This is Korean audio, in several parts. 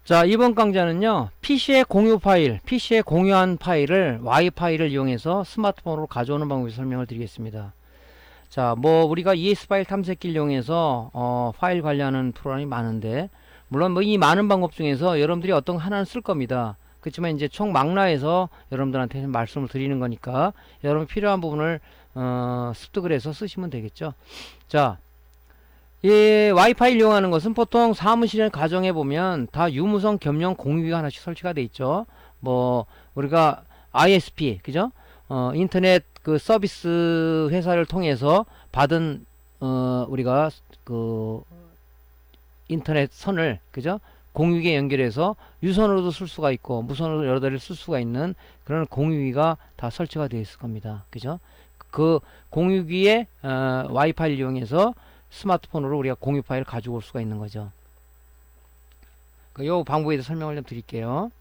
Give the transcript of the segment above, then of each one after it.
자, 이번 강좌는요, PC의 공유 파일, PC에 공유한 파일을 Y 파일을 이용해서 스마트폰으로 가져오는 방법을 설명을 드리겠습니다. 자, 뭐 우리가 ES 파일 탐색기를 이용해서 파일 관리하는 프로그램이 많은데, 물론 뭐 이 많은 방법 중에서 여러분들이 어떤 하나는 쓸 겁니다. 그렇지만 이제 총 망라해서 여러분들한테 말씀을 드리는 거니까 여러분 필요한 부분을 습득을 해서 쓰시면 되겠죠. 자, 이 와이파이를 이용하는 것은 보통 사무실의 가정에 보면 다 유무선 겸용 공유기가 하나씩 설치가 돼 있죠. 뭐 우리가 ISP, 그죠? 인터넷 그 서비스 회사를 통해서 받은 우리가 그 인터넷 선을, 그죠? 공유기에 연결해서 유선으로도 쓸 수가 있고 무선으로 여러 대를 쓸 수가 있는 그런 공유기가 다 설치가 되어 있을 겁니다. 그죠? 그 공유기에 와이파이를 이용해서 스마트폰으로 우리가 공유 파일을 가지고 올 수가 있는 거죠. 이 방법에 대해서 설명을 좀 드릴게요.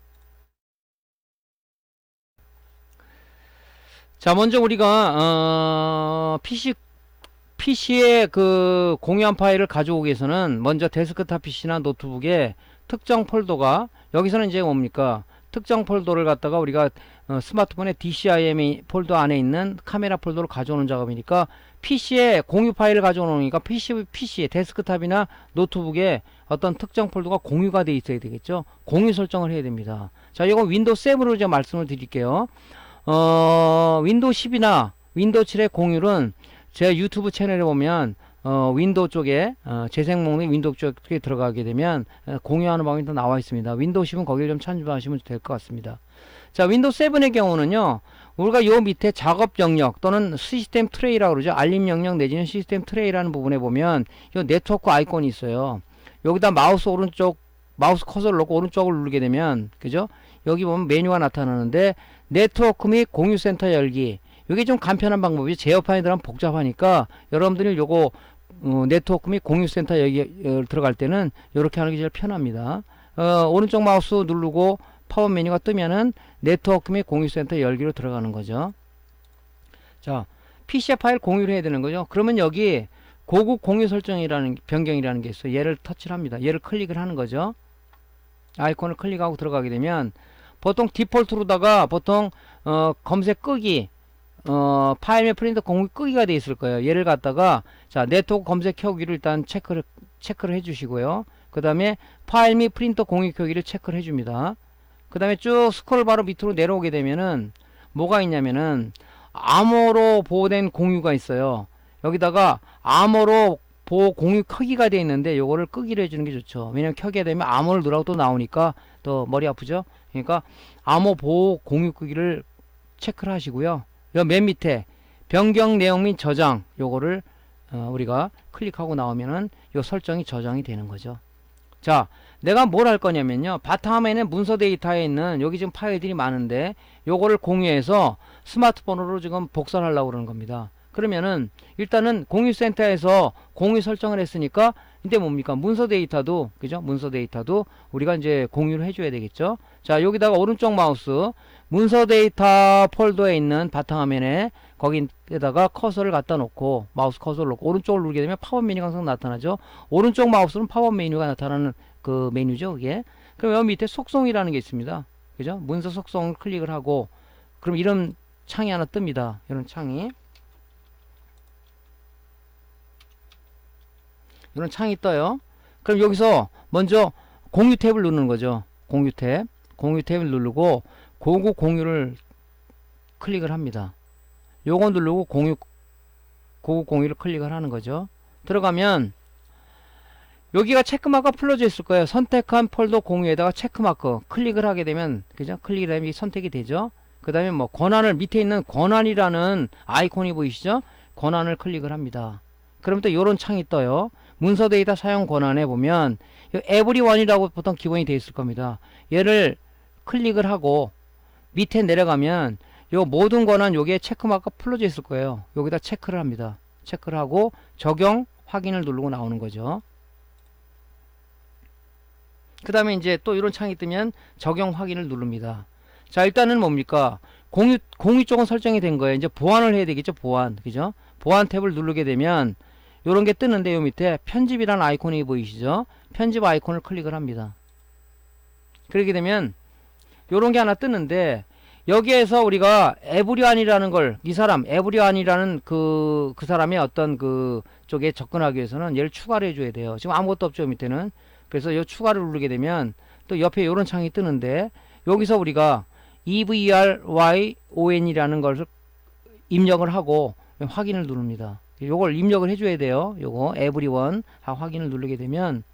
자, 먼저 우리가 PC에 그 공유한 파일을 가져오기 위해서는 먼저 데스크탑 PC나 노트북에 특정 폴더가, 여기서는 이제 뭡니까? 특정 폴더를 갖다가 우리가 스마트폰의 DCIM 폴더 안에 있는 카메라 폴더로 가져오는 작업이니까 PC에 공유 파일을 가져오니까 PC에 데스크탑이나 노트북에 어떤 특정 폴더가 공유가 돼 있어야 되겠죠. 공유 설정을 해야 됩니다. 자, 이건 윈도우 7으로 제가 말씀을 드릴게요. 윈도우 10이나 윈도우 7의 공유는 제 유튜브 채널에 보면 윈도우 쪽에 재생 목록 윈도우 쪽에 들어가게 되면 공유하는 방법이 또 나와 있습니다. 윈도우 10은 거기를 좀 참조하시면 될 것 같습니다. 자, 윈도우 7의 경우는요, 우리가 요 밑에 작업 영역 또는 시스템 트레이라고 그러죠. 알림 영역 내지는 시스템 트레이라는 부분에 보면 요 네트워크 아이콘이 있어요. 여기다 마우스 커서를 놓고 오른쪽을 누르게 되면, 그죠? 여기 보면 메뉴가 나타나는데 네트워크 및 공유 센터 열기, 이게 좀 간편한 방법이죠. 제어판에 들어가면 복잡하니까 여러분들이 요거 네트워크 및 공유 센터 여기 들어갈 때는 이렇게 하는 게 제일 편합니다. 오른쪽 마우스 누르고 파워 메뉴가 뜨면은 네트워크 및 공유 센터 열기로 들어가는 거죠. 자, PC 파일 공유를 해야 되는 거죠. 그러면 여기 고급 공유 설정이라는 변경이라는 게 있어요. 얘를 터치를 합니다. 얘를 클릭을 하는 거죠. 아이콘을 클릭하고 들어가게 되면 보통 디폴트로다가 보통 검색 끄기, 파일 및 프린터 공유 끄기가 돼 있을 거예요. 얘를 갖다가 자, 네트워크 검색 켜기를 일단 체크를 해 주시고요. 그 다음에 파일 및 프린터 공유 켜기를 체크를 해 줍니다. 그 다음에 쭉 스크롤 바로 밑으로 내려오게 되면은 뭐가 있냐면은 암호로 보호된 공유가 있어요. 여기다가 암호로 보호 공유 크기가 되어 있는데 요거를 끄기로 해주는 게 좋죠. 왜냐면 켜게 되면 암호를 누르고 또 나오니까 또 머리 아프죠. 그러니까 암호 보호 공유 크기를 체크를 하시고요. 요 맨 밑에 변경 내용 및 저장, 요거를 우리가 클릭하고 나오면은 요 설정이 저장이 되는 거죠. 자, 내가 뭘 할 거냐면요, 바탕화면에 문서 데이터에 있는 여기 지금 파일들이 많은데 요거를 공유해서 스마트폰으로 지금 복사를 하려고 그러는 겁니다. 그러면은 일단은 공유센터에서 공유 설정을 했으니까 이제 뭡니까? 문서 데이터도, 그죠? 문서 데이터도 우리가 이제 공유를 해줘야 되겠죠. 자, 여기다가 오른쪽 마우스 문서 데이터 폴더에 있는 바탕화면에 거기에다가 커서를 갖다 놓고 마우스 커서를 놓고 오른쪽을 누르게 되면 팝업 메뉴가 항상 나타나죠. 오른쪽 마우스는 팝업 메뉴가 나타나는 그 메뉴죠, 그게. 그럼 여기 밑에 속성이라는 게 있습니다. 그죠? 문서 속성을 클릭을 하고 그럼 이런 창이 하나 뜹니다. 이런 창이. 이런 창이 떠요. 그럼 여기서 먼저 공유 탭을 누르는 거죠. 공유 탭. 공유 탭을 누르고 고급 공유를 클릭을 합니다. 요거 누르고 고급 공유를 클릭을 하는 거죠. 들어가면 여기가 체크마크가 풀려져 있을 거예요. 선택한 폴더 공유에다가 체크마크 클릭을 하게 되면, 그죠? 클릭을 하면 선택이 되죠. 그 다음에 뭐 권한을, 밑에 있는 권한이라는 아이콘이 보이시죠? 권한을 클릭을 합니다. 그럼 또 요런 창이 떠요. 문서 데이터 사용 권한에 보면 에브리원이라고 보통 기본이 되어 있을 겁니다. 얘를 클릭을 하고 밑에 내려가면 요 모든 권한 여기에 체크마크가 풀려져 있을 거예요. 여기다 체크를 합니다. 체크를 하고 적용 확인을 누르고 나오는 거죠. 그 다음에 이제 또 이런 창이 뜨면 적용 확인을 누릅니다. 자, 일단은 뭡니까? 공유 쪽은 설정이 된 거예요. 이제 보완을 해야 되겠죠. 보완. 그죠? 보완 탭을 누르게 되면 요런 게 뜨는데 요 밑에 편집이라는 아이콘이 보이시죠? 편집 아이콘을 클릭을 합니다. 그렇게 되면 요런 게 하나 뜨는데, 여기에서 우리가 에브리완이라는 걸, 이 사람 에브리완이라는 그 사람의 어떤 그 쪽에 접근하기 위해서는 얘를 추가를 해줘야 돼요. 지금 아무것도 없죠, 밑에는. 그래서 이 추가를 누르게 되면 또 옆에 요런 창이 뜨는데, 여기서 우리가 EVRYON이라는 것을 입력을 하고 확인을 누릅니다. 요걸 입력을 해줘야 돼요. 요거 everyone 확인을 누르게 되면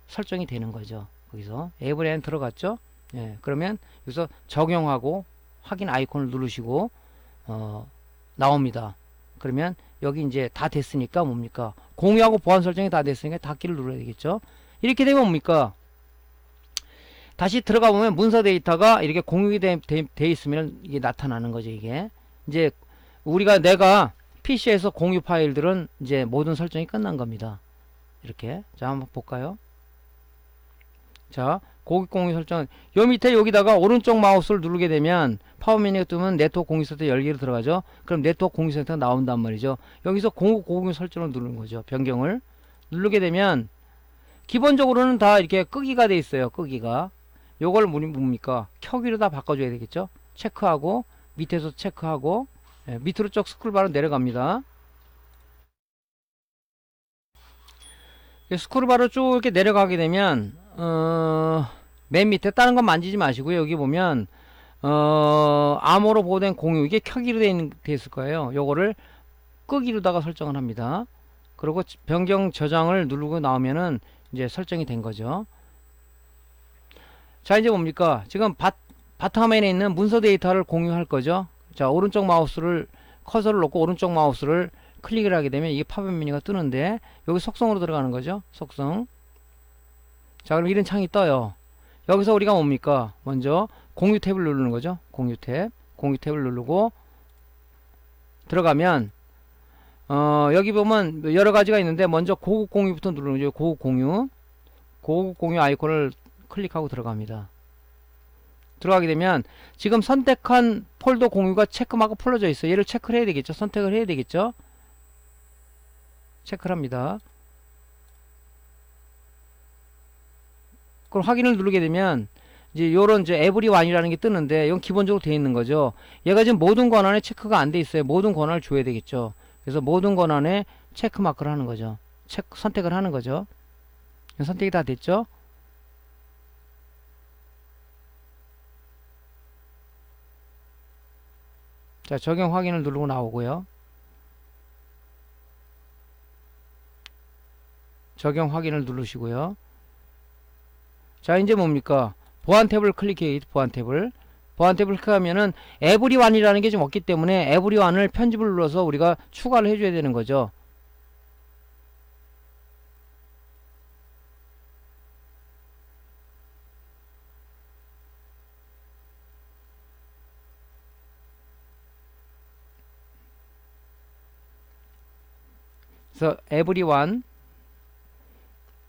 설정이 되는 거죠. 거기서 everyone 들어갔죠. 예, 그러면 여기서 적용하고 확인 아이콘을 누르시고 나옵니다. 그러면 여기 이제 다 됐으니까 뭡니까? 공유하고 보안 설정이 다 됐으니까 닫기를 눌러야 되겠죠. 이렇게 되면 뭡니까? 다시 들어가 보면 문서 데이터가 이렇게 공유가 돼 있으면 이게 나타나는 거죠. 이게 이제 내가 PC에서 공유 파일들은 이제 모든 설정이 끝난 겁니다. 이렇게. 자, 한번 볼까요? 자, 고객 공유 설정. 요 밑에 여기다가 오른쪽 마우스를 누르게 되면 파워 메뉴가 뜨면 네트워크 공유 센터 열기로 들어가죠. 그럼 네트워크 공유 센터가 나온단 말이죠. 여기서 공유 설정을 누르는 거죠. 변경을 누르게 되면 기본적으로는 다 이렇게 끄기가 돼 있어요. 끄기가. 요걸 뭡니까? 켜기로 다 바꿔줘야 되겠죠. 체크하고 밑에서 체크하고 밑으로 쭉 스크롤바로 내려갑니다. 스크롤바로 쭉 이렇게 내려가게 되면 맨 밑에 다른 건 만지지 마시고요. 여기 보면 암호로 보호된 공유, 이게 켜기로 돼 있을 거예요. 요거를 끄기로다가 설정을 합니다. 그리고 변경 저장을 누르고 나오면은 이제 설정이 된 거죠. 자, 이제 뭡니까? 지금 바탕화면에 있는 문서 데이터를 공유할 거죠. 자, 오른쪽 마우스를 커서를 놓고 오른쪽 마우스를 클릭을 하게 되면 이게 팝업 메뉴가 뜨는데, 여기 속성으로 들어가는 거죠. 속성. 자, 그럼 이런 창이 떠요. 여기서 우리가 뭡니까? 먼저 공유 탭을 누르는 거죠. 공유 탭을 누르고 들어가면 여기 보면 여러 가지가 있는데, 먼저 고급 공유부터 누르는 거죠. 고급 공유 아이콘을 클릭하고 들어갑니다. 들어가게 되면 지금 선택한 폴더 공유가 체크마크 풀어져 있어요. 얘를 체크를 해야 되겠죠. 선택을 해야 되겠죠. 체크를 합니다. 그럼 확인을 누르게 되면 이제 요런 이제 everyone이라는 게 뜨는데, 이건 기본적으로 되어 있는 거죠. 얘가 지금 모든 권한에 체크가 안 돼 있어요. 모든 권한을 줘야 되겠죠. 그래서 모든 권한에 체크마크를 하는 거죠. 선택을 하는 거죠. 선택이 다 됐죠. 자, 적용 확인을 누르고 나오고요. 적용 확인을 누르시고요. 자, 이제 뭡니까? 보안 탭을 클릭해요. 보안 탭을 클릭하면은 everyone이라는 게 좀 없기 때문에 everyone을 편집을 눌러서 우리가 추가를 해줘야 되는 거죠. 그래서 everyone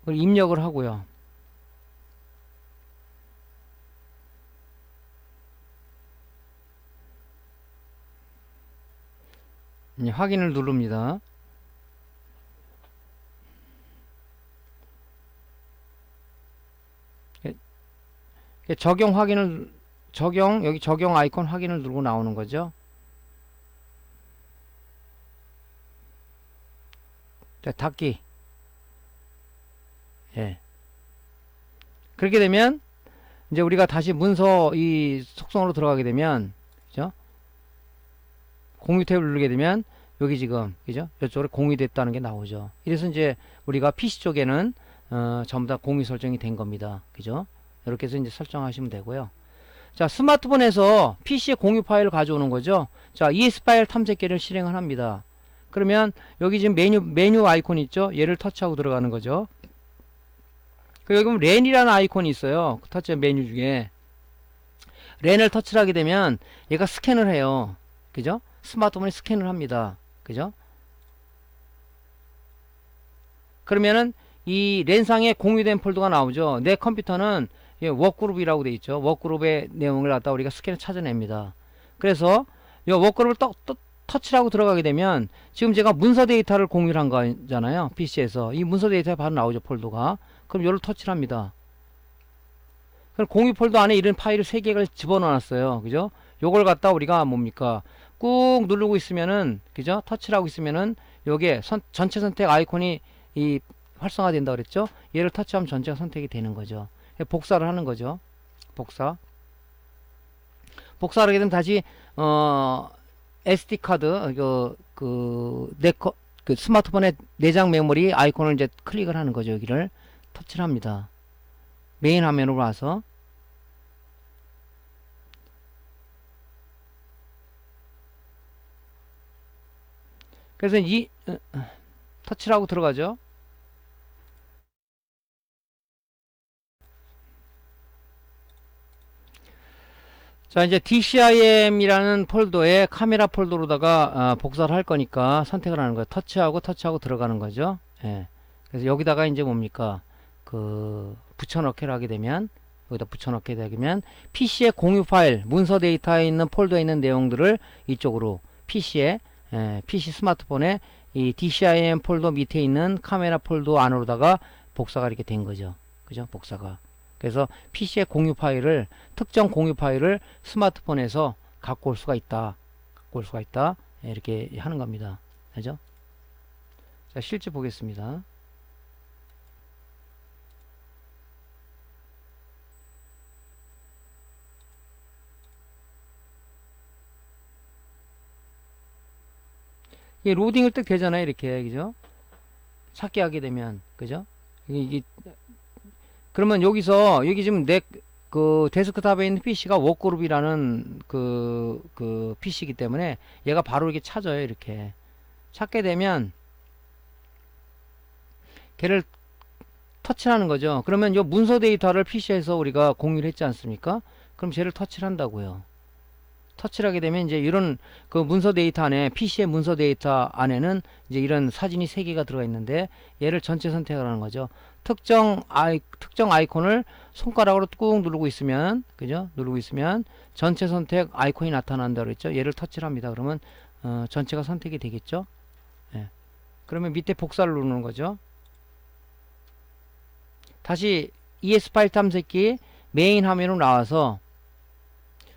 입력을 하고요. 확인을 누릅니다. 여기 적용 아이콘 확인을 누르고 나오는 거죠. 자, 닫기. 예. 그렇게 되면 이제 우리가 다시 문서 이 속성으로 들어가게 되면, 그죠? 공유 탭을 누르게 되면 여기 지금, 그죠? 이쪽으로 공유됐다는 게 나오죠. 이래서 이제 우리가 PC 쪽에는 전부 다 공유 설정이 된 겁니다. 그죠? 이렇게 해서 이제 설정하시면 되고요. 자, 스마트폰에서 PC에 공유 파일을 가져오는 거죠. 자, ES 파일 탐색기를 실행을 합니다. 그러면 여기 지금 메뉴 아이콘 있죠? 얘를 터치하고 들어가는 거죠. 여기 보면 랜이라는 아이콘이 있어요. 터치 메뉴 중에. 랜을 터치를 하게 되면 얘가 스캔을 해요. 그죠? 스마트폰이 스캔을 합니다. 그죠? 그러면은 이 랜상에 공유된 폴더가 나오죠. 내 컴퓨터는 워크그룹이라고 되어 있죠. 워크그룹의 내용을 갖다 우리가 스캔을 찾아냅니다. 그래서 이 워크그룹을 터치를 하고 들어가게 되면 지금 제가 문서 데이터를 공유를 한 거잖아요. PC에서. 이 문서 데이터가 바로 나오죠. 폴더가. 그럼 이걸 터치를 합니다. 그럼 공유 폴더 안에 이런 파일을 3개를 집어넣었어요. 그죠? 요걸 갖다 우리가 뭡니까? 꾹 누르고 있으면은, 그죠? 터치를 하고 있으면은, 요게 전체 선택 아이콘이 활성화된다 그랬죠? 얘를 터치하면 전체가 선택이 되는 거죠. 복사를 하는 거죠. 복사를 하게 되면 다시, SD카드, 그 스마트폰의 내장 메모리 아이콘을 이제 클릭을 하는 거죠. 여기를 터치를 합니다. 메인 화면으로 와서. 그래서 터치를 하고 들어가죠. 자, 이제 DCIM이라는 폴더에 카메라 폴더로다가 복사를 할 거니까 선택을 하는 거예요. 터치하고 들어가는 거죠. 예. 그래서 여기다가 이제 뭡니까? 붙여넣기를 하게 되면, 여기다 붙여넣게 되면 PC의 공유 파일, 문서 데이터에 있는 폴더에 있는 내용들을 이쪽으로 PC 스마트폰에 이 DCIM 폴더 밑에 있는 카메라 폴더 안으로다가 복사가 이렇게 된 거죠. 그죠? 복사가. 그래서 PC의 공유 파일을, 특정 공유 파일을 스마트폰에서 갖고 올 수가 있다. 이렇게 하는 겁니다. 그죠? 자, 실제 보겠습니다. 이게 로딩을 딱 되잖아요. 이렇게. 그죠? 찾게 하게 되면. 그죠? 그러면 여기 지금 데스크탑에 있는 PC가 워크그룹이라는 PC이기 때문에 얘가 바로 이렇게 찾아요. 이렇게. 찾게 되면 걔를 터치하는 거죠. 그러면 요 문서 데이터를 PC에서 우리가 공유를 했지 않습니까? 그럼 쟤를 터치를 한다고요. 터치를 하게 되면 이제 이런 문서 데이터 안에, PC의 문서 데이터 안에는 이제 이런 사진이 3개가 들어가 있는데 얘를 전체 선택을 하는 거죠. 특정 아이콘을 손가락으로 꾹 누르고 있으면, 그죠? 누르고 있으면 전체 선택 아이콘이 나타난다 그랬죠. 얘를 터치를 합니다. 그러면 전체가 선택이 되겠죠. 예. 그러면 밑에 복사를 누르는 거죠. 다시 ES 파일 탐색기 메인 화면으로 나와서,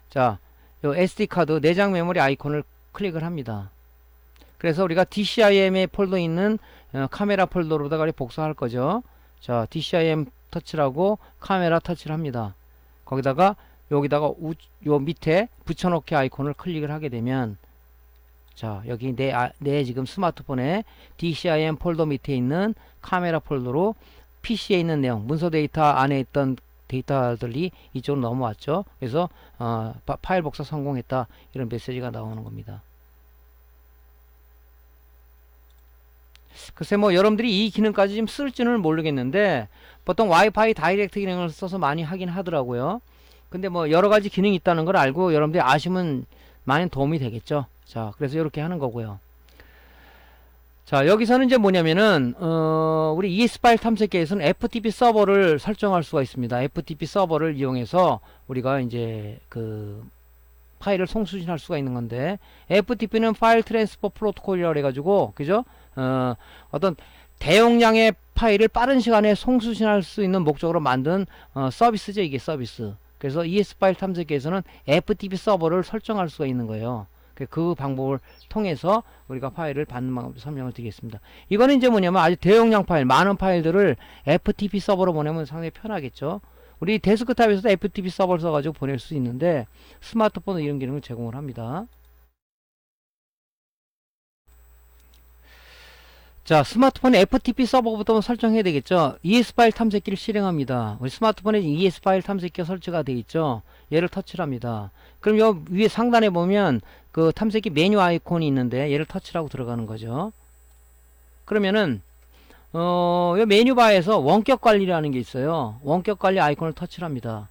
자, 요 SD카드 내장 메모리 아이콘을 클릭을 합니다. 그래서 우리가 DCIM에 폴더에 있는 카메라 폴더로다가 복사할 거죠. 자, DCIM 터치를 하고 카메라 터치를 합니다. 거기다가 여기다가 요 밑에 붙여넣기 아이콘을 클릭을 하게 되면, 자, 여기 내 지금 스마트폰에 DCIM 폴더 밑에 있는 카메라 폴더로 PC에 있는 내용, 문서 데이터 안에 있던 데이터들이 이쪽으로 넘어왔죠. 그래서 파일 복사 성공했다, 이런 메시지가 나오는 겁니다. 글쎄 뭐 여러분들이 이 기능까지 좀 쓸지는 모르겠는데 보통 와이파이 다이렉트 기능을 써서 많이 하긴 하더라고요. 근데 뭐 여러가지 기능이 있다는 걸 알고 여러분들이 아시면 많이 도움이 되겠죠. 자, 그래서 이렇게 하는 거고요. 자, 여기서는 이제 뭐냐면은 우리 ES 파일 탐색기에서는 FTP 서버를 설정할 수가 있습니다. FTP 서버를 이용해서 우리가 이제 파일을 송수신할 수가 있는 건데, FTP는 파일 트랜스퍼 프로토콜이라고 해가지고, 그죠? 어떤 대용량의 파일을 빠른 시간에 송수신할 수 있는 목적으로 만든 서비스죠. 이게 서비스. 그래서 ES 파일 탐색기에서는 FTP 서버를 설정할 수가 있는 거예요. 그 방법을 통해서 우리가 파일을 받는 방법 설명을 드리겠습니다. 이거는 이제 뭐냐면 아주 대용량 파일, 많은 파일들을 FTP 서버로 보내면 상당히 편하겠죠. 우리 데스크탑에서도 FTP 서버를 써가지고 보낼 수 있는데 스마트폰은 이런 기능을 제공을 합니다. 자, 스마트폰에 FTP 서버부터 설정해야 되겠죠. ES 파일 탐색기를 실행합니다. 우리 스마트폰에 ES 파일 탐색기가 설치가 되어 있죠. 얘를 터치를 합니다. 그럼 요 위에 상단에 보면 그 탐색기 메뉴 아이콘이 있는데 얘를 터치를 하고 들어가는 거죠. 그러면은 요 메뉴바에서 원격 관리라는 게 있어요. 원격 관리 아이콘을 터치를 합니다.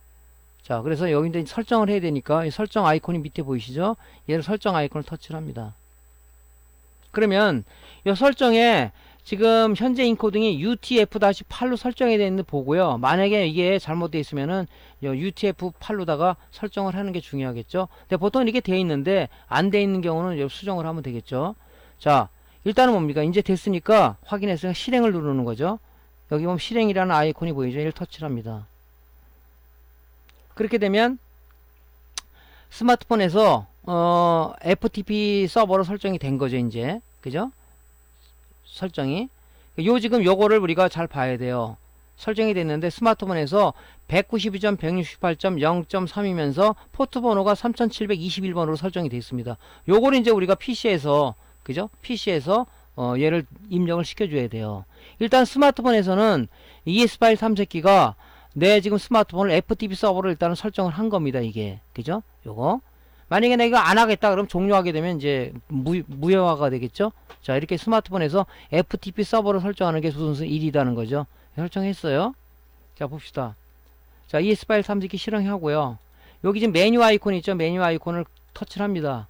자, 그래서 여기인데 설정을 해야 되니까 이 설정 아이콘이 밑에 보이시죠? 얘를 설정 아이콘을 터치를 합니다. 그러면 이 설정에 지금 현재 인코딩이 UTF-8로 설정이 되어 있는 보고요. 만약에 이게 잘못되어 있으면은 UTF-8로다가 설정을 하는 게 중요하겠죠. 근데 보통 이렇게 되어 있는데 안 되어 있는 경우는 수정을 하면 되겠죠. 자, 일단은 뭡니까? 이제 됐으니까 확인했으니까 실행을 누르는 거죠. 여기 보면 실행이라는 아이콘이 보이죠. 얘를 터치를 합니다. 그렇게 되면 스마트폰에서 FTP 서버로 설정이 된 거죠, 이제. 그죠? 설정이. 지금 요거를 우리가 잘 봐야 돼요. 설정이 됐는데 스마트폰에서 192.168.0.3이면서 포트 번호가 3721번으로 설정이 되어 있습니다. 요거를 이제 우리가 PC에서, 그죠? PC에서 얘를 입력을 시켜줘야 돼요. 일단 스마트폰에서는 ES 파일 탐색기가 내 지금 스마트폰을 FTP 서버로 일단은 설정을 한 겁니다, 이게. 그죠? 요거. 만약에 내가 이거 안 하겠다 그럼 종료하게 되면 이제 무효화가 되겠죠. 자, 이렇게 스마트폰에서 FTP 서버를 설정하는 게 우선순위 1이라는 거죠. 설정했어요. 자, 봅시다. 자, ES 파일 탐색기 실행하고요. 여기 지금 메뉴 아이콘 있죠. 메뉴 아이콘을 터치를 합니다.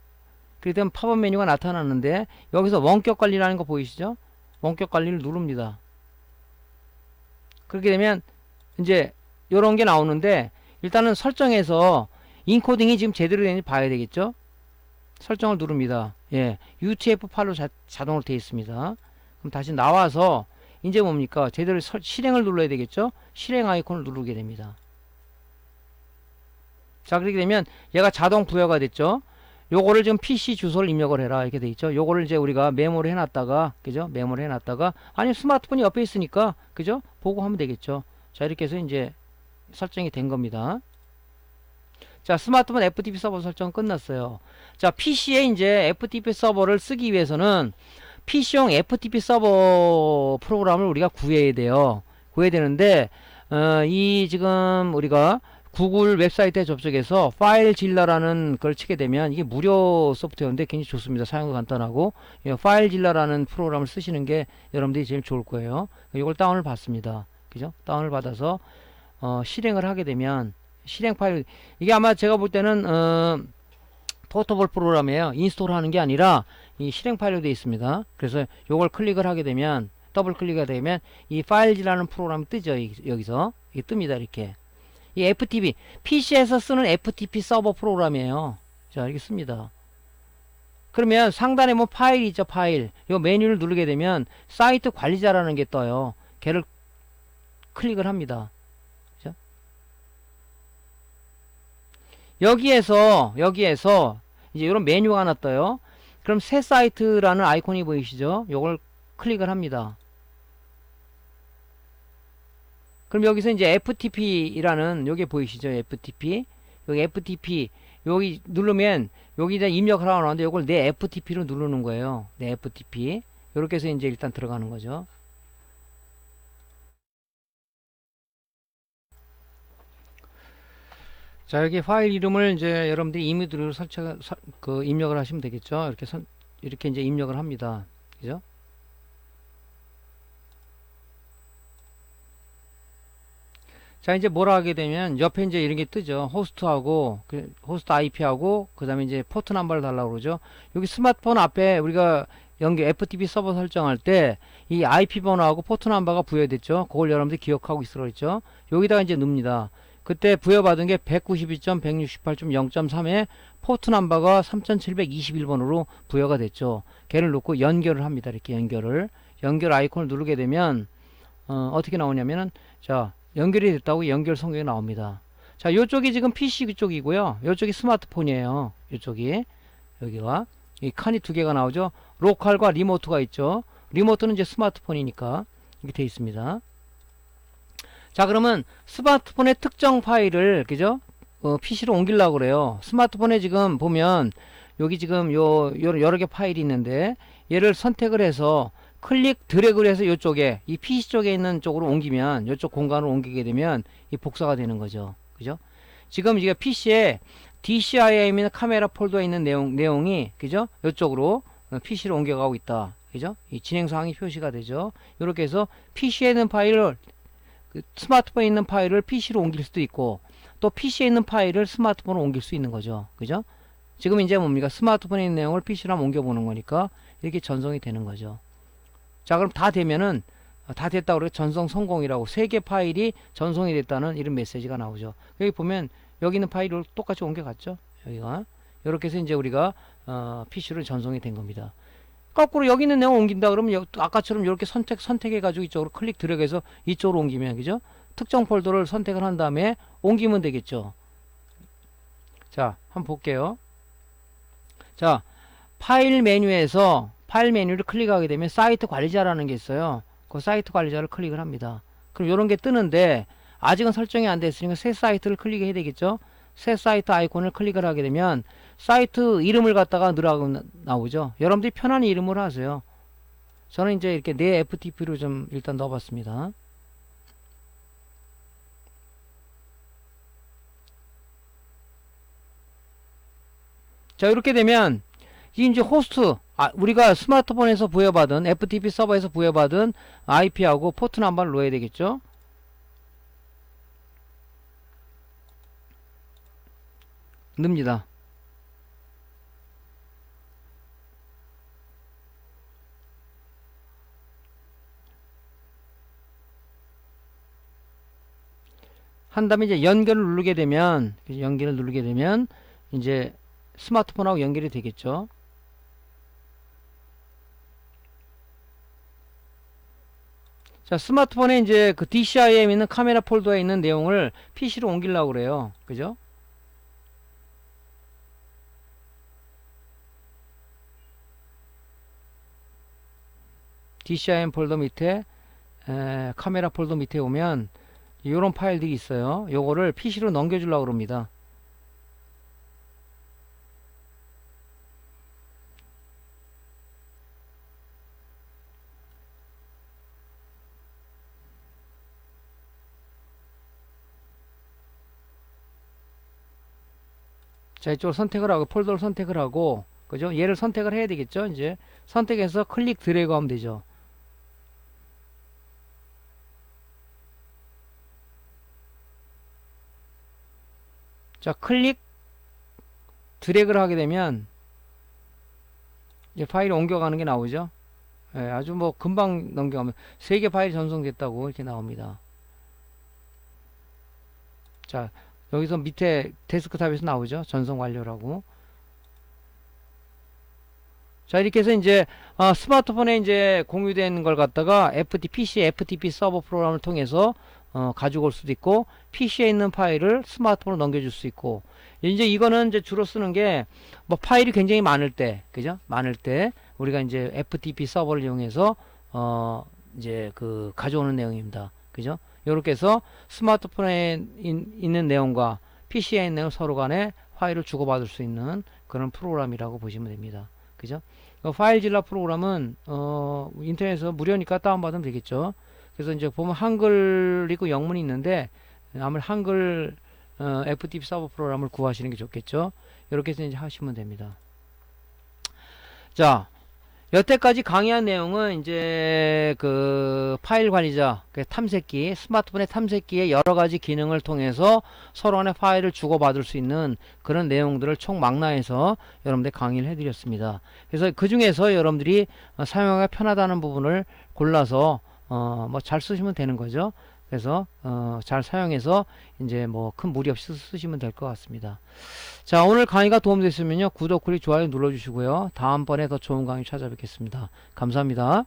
그렇게 되면 팝업 메뉴가 나타나는데 여기서 원격 관리라는 거 보이시죠? 원격 관리를 누릅니다. 그렇게 되면 이제 요런 게 나오는데 일단은 설정해서 인코딩이 지금 제대로 되는지 봐야 되겠죠? 설정을 누릅니다. 예, UTF-8로 자동으로 되어 있습니다. 그럼 다시 나와서 이제 뭡니까? 제대로 실행을 눌러야 되겠죠? 실행 아이콘을 누르게 됩니다. 자, 그렇게 되면 얘가 자동 부여가 됐죠? 요거를 지금 PC 주소를 입력을 해라 이렇게 돼 있죠. 요거를 이제 우리가 메모를 해놨다가, 그죠? 메모를 해놨다가, 아니 스마트폰이 옆에 있으니까, 그죠? 보고 하면 되겠죠. 자, 이렇게 해서 이제 설정이 된 겁니다. 자, 스마트폰 FTP 서버 설정 끝났어요. 자, PC에 이제 FTP 서버를 쓰기 위해서는 PC용 FTP 서버 프로그램을 우리가 구해야 돼요. 구해야 되는데, 이 지금 우리가 구글 웹사이트에 접속해서 파일질러라는 걸 치게 되면 이게 무료 소프트웨어인데 굉장히 좋습니다. 사용도 간단하고, 파일질러라는 프로그램을 쓰시는 게 여러분들이 제일 좋을 거예요. 이걸 다운을 받습니다. 그죠? 다운을 받아서 실행을 하게 되면 실행 파일, 이게 아마 제가 볼 때는 포터블 프로그램이에요. 인스톨하는 게 아니라 이 실행 파일로 되어 있습니다. 그래서 요걸 클릭을 하게 되면, 더블 클릭이 되면 이 파일즈라는 프로그램이 뜨죠. 여기서 이게 뜹니다. 이렇게 이 FTP, PC에서 쓰는 FTP 서버 프로그램이에요. 자, 이렇게 씁니다. 그러면 상단에 뭐 파일이 있죠. 파일, 요 메뉴를 누르게 되면 사이트 관리자라는 게 떠요. 걔를 클릭을 합니다. 여기에서 이제 이런 메뉴가 하나 떠요. 그럼 새 사이트라는 아이콘이 보이시죠? 요걸 클릭을 합니다. 그럼 여기서 이제 FTP라는 요게 보이시죠? FTP. 여기 FTP 여기 누르면 여기 이제 입력을 하고 나오는데 요걸 내 FTP로 누르는 거예요. 내 FTP. 요렇게 해서 이제 일단 들어가는 거죠. 자, 여기 파일 이름을 이제 여러분들이 이미지로 입력을 하시면 되겠죠. 이렇게 이제 입력을 합니다. 그죠? 자, 이제 뭐라 하게 되면 옆에 이제 이런 게 뜨죠. 호스트하고 호스트 IP하고 그다음에 이제 포트 넘버를 달라고 그러죠. 여기 스마트폰 앞에 우리가 FTP 서버 설정할 때 이 IP 번호하고 포트 넘버가 부여됐죠. 그걸 여러분들이 기억하고 있으라고 했죠. 여기다가 이제 넣습니다. 그때 부여받은 게 192.168.0.3에 포트 넘버가 3721번으로 부여가 됐죠. 걔를 놓고 연결을 합니다. 이렇게 연결 아이콘을 누르게 되면 어떻게 나오냐면은, 자, 연결이 됐다고 연결 성경이 나옵니다. 자, 요쪽이 지금 PC 쪽이고요. 요쪽이 스마트폰이에요. 요쪽이, 여기가 이 칸이 두 개가 나오죠. 로컬과 리모트가 있죠. 리모트는 이제 스마트폰이니까 이렇게 되어 있습니다. 자, 그러면 스마트폰의 특정 파일을, 그죠? PC로 옮기려고 그래요. 스마트폰에 지금 보면 여기 지금 여러 개 파일이 있는데 얘를 선택을 해서 클릭 드래그를 해서 이쪽에 이 PC 쪽에 있는 쪽으로 옮기면, 이쪽 공간으로 옮기게 되면 이 복사가 되는 거죠. 그죠? 지금 이게 PC에 DCIM이나 카메라 폴더에 있는 내용이, 그죠? 이쪽으로 PC로 옮겨가고 있다. 그죠? 이 진행 사항이 표시가 되죠. 이렇게 해서 PC에 있는 파일을, 스마트폰에 있는 파일을 PC로 옮길 수도 있고, 또 PC에 있는 파일을 스마트폰으로 옮길 수 있는 거죠. 그죠? 지금 이제 뭡니까? 스마트폰에 있는 내용을 PC로 한번 옮겨보는 거니까 이렇게 전송이 되는 거죠. 자, 그럼 다 되면은, 다 됐다고 그래. 전송 성공이라고. 3개 파일이 전송이 됐다는 이런 메시지가 나오죠. 여기 보면 여기 있는 파일을 똑같이 옮겨갔죠. 여기가. 이렇게 해서 이제 우리가 PC로 전송이 된 겁니다. 거꾸로 여기 있는 내용 옮긴다 그러면 아까처럼 이렇게 선택해가지고 이쪽으로 클릭 드래그해서 이쪽으로 옮기면, 그죠? 특정 폴더를 선택을 한 다음에 옮기면 되겠죠. 자, 한번 볼게요. 자, 파일 메뉴에서 파일 메뉴를 클릭하게 되면 사이트 관리자라는 게 있어요. 그 사이트 관리자를 클릭을 합니다. 그럼 이런 게 뜨는데 아직은 설정이 안 됐으니까 새 사이트를 클릭해야 되겠죠. 새 사이트 아이콘을 클릭을 하게 되면 사이트 이름을 갖다가 넣으라고 나오죠. 여러분들이 편안히 이름을 하세요. 저는 이제 이렇게 내 FTP로 좀 일단 넣어봤습니다. 자, 이렇게 되면 이제 호스트, 우리가 스마트폰에서 부여받은 FTP 서버에서 부여받은 IP하고 포트 넘버를 넣어야 되겠죠. 넣습니다. 한 다음에 이제 연결을 누르게 되면 이제 스마트폰하고 연결이 되겠죠. 자, 스마트폰에 이제 그 DCI에 있는 카메라 폴더에 있는 내용을 PC로 옮기려고 그래요. 그죠? DCIM 폴더 밑에 카메라 폴더 밑에 오면 이런 파일들이 있어요. 요거를 PC로 넘겨주려고 합니다. 자, 이쪽을 선택을 하고 폴더를 선택을 하고, 그죠? 얘를 선택을 해야 되겠죠. 이제 선택해서 클릭 드래그 하면 되죠. 자, 클릭 드래그를 하게 되면 이제 파일이 옮겨가는 게 나오죠. 예, 아주 뭐 금방 넘겨가면 3개 파일이 전송됐다고 이렇게 나옵니다. 자, 여기서 밑에 데스크탑에서 나오죠. 전송 완료라고. 자, 이렇게 해서 이제 스마트폰에 이제 공유된 걸 갖다가 PC, FTP 서버 프로그램을 통해서 가지고 올 수도 있고, PC에 있는 파일을 스마트폰으로 넘겨줄 수 있고, 이제 이거는 이제 주로 쓰는 게 뭐 파일이 굉장히 많을 때, 그죠? 많을 때 우리가 이제 FTP 서버를 이용해서 이제 그 가져오는 내용입니다. 그죠? 이렇게 해서 스마트폰에 있는 내용과 PC에 있는 내용 서로 간에 파일을 주고받을 수 있는 그런 프로그램이라고 보시면 됩니다. 그죠? 파일질러 프로그램은 인터넷에서 무료니까 다운받으면 되겠죠. 그래서 이제 보면 한글 있고 영문이 있는데 아무래도 한글 FTP 서버 프로그램을 구하시는 게 좋겠죠. 이렇게 해서 이제 하시면 됩니다. 자, 여태까지 강의한 내용은 이제 그 파일 관리자, 그 탐색기, 스마트폰의 탐색기의 여러 가지 기능을 통해서 서로 간의 파일을 주고받을 수 있는 그런 내용들을 총망라해서 여러분들 강의를 해드렸습니다. 그래서 그 중에서 여러분들이 사용하기가 편하다는 부분을 골라서 뭐 잘 쓰시면 되는 거죠. 그래서 잘 사용해서 이제 뭐 큰 무리 없이 쓰시면 될 것 같습니다. 자, 오늘 강의가 도움됐으면요, 구독, 클릭, 좋아요 눌러주시고요. 다음번에 더 좋은 강의 찾아뵙겠습니다. 감사합니다.